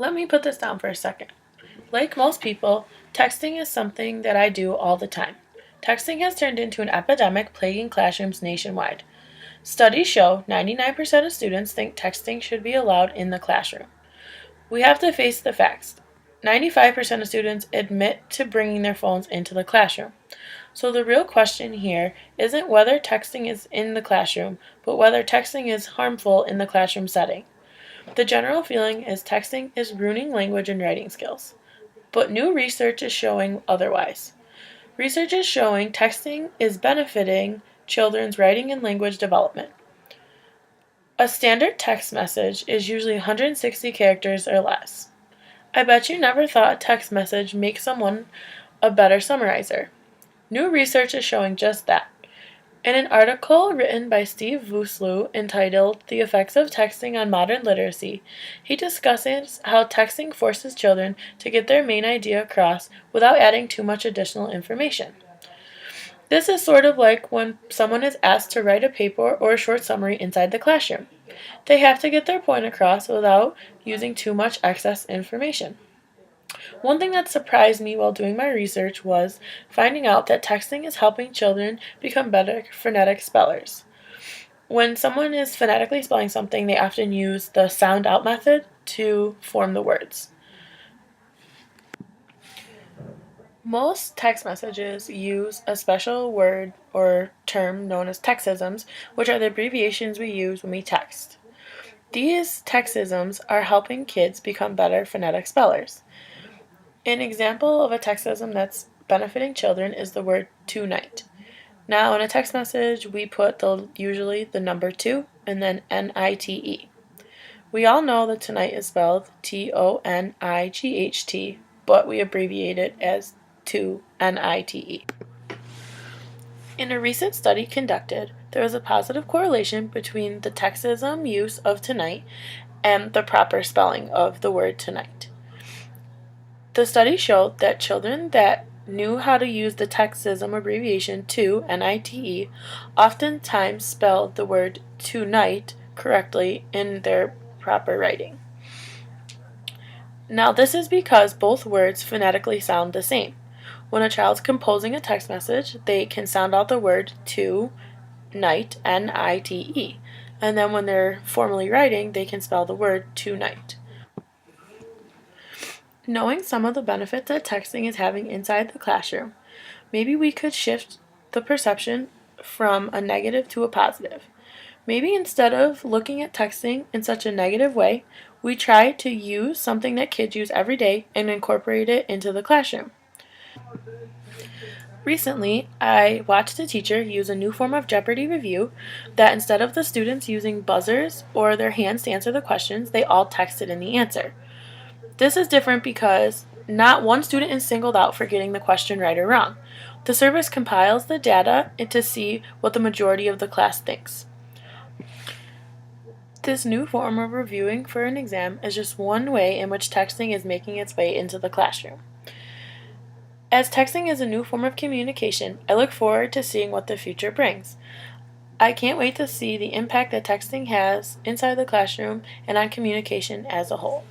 Let me put this down for a second. Like most people, texting is something that I do all the time. Texting has turned into an epidemic plaguing classrooms nationwide. Studies show 99% of students think texting should be allowed in the classroom. We have to face the facts. 95% of students admit to bringing their phones into the classroom. So the real question here isn't whether texting is in the classroom, but whether texting is harmful in the classroom setting. The general feeling is texting is ruining language and writing skills. But new research is showing otherwise. Research is showing texting is benefiting children's writing and language development. A standard text message is usually 160 characters or less. I bet you never thought a text message makes someone a better summarizer. New research is showing just that. In an article written by Steve Vooslow entitled The Effects of Texting on Modern Literacy, he discusses how texting forces children to get their main idea across without adding too much additional information. This is sort of like when someone is asked to write a paper or a short summary inside the classroom. They have to get their point across without using too much excess information. One thing that surprised me while doing my research was finding out that texting is helping children become better phonetic spellers. When someone is phonetically spelling something, they often use the sound out method to form the words. Most text messages use a special word or term known as texisms, which are the abbreviations we use when we text. These texisms are helping kids become better phonetic spellers. An example of a textism that's benefiting children is the word tonight. Now, in a text message, we put usually the number 2 and then NITE. We all know that tonight is spelled TONIGHT, but we abbreviate it as 2NITE. In a recent study conducted, there was a positive correlation between the textism use of tonight and the proper spelling of the word tonight. The study showed that children that knew how to use the textism abbreviation to NITE oftentimes spelled the word tonight correctly in their proper writing. Now, this is because both words phonetically sound the same. When a child's composing a text message, they can sound out the word to night, NITE, and then when they're formally writing, they can spell the word tonight. Knowing some of the benefits that texting is having inside the classroom, maybe we could shift the perception from a negative to a positive. Maybe instead of looking at texting in such a negative way, we try to use something that kids use every day and incorporate it into the classroom. Recently, I watched a teacher use a new form of Jeopardy review that instead of the students using buzzers or their hands to answer the questions, they all texted in the answer. This is different because not one student is singled out for getting the question right or wrong. The service compiles the data to see what the majority of the class thinks. This new form of reviewing for an exam is just one way in which texting is making its way into the classroom. As texting is a new form of communication, I look forward to seeing what the future brings. I can't wait to see the impact that texting has inside the classroom and on communication as a whole.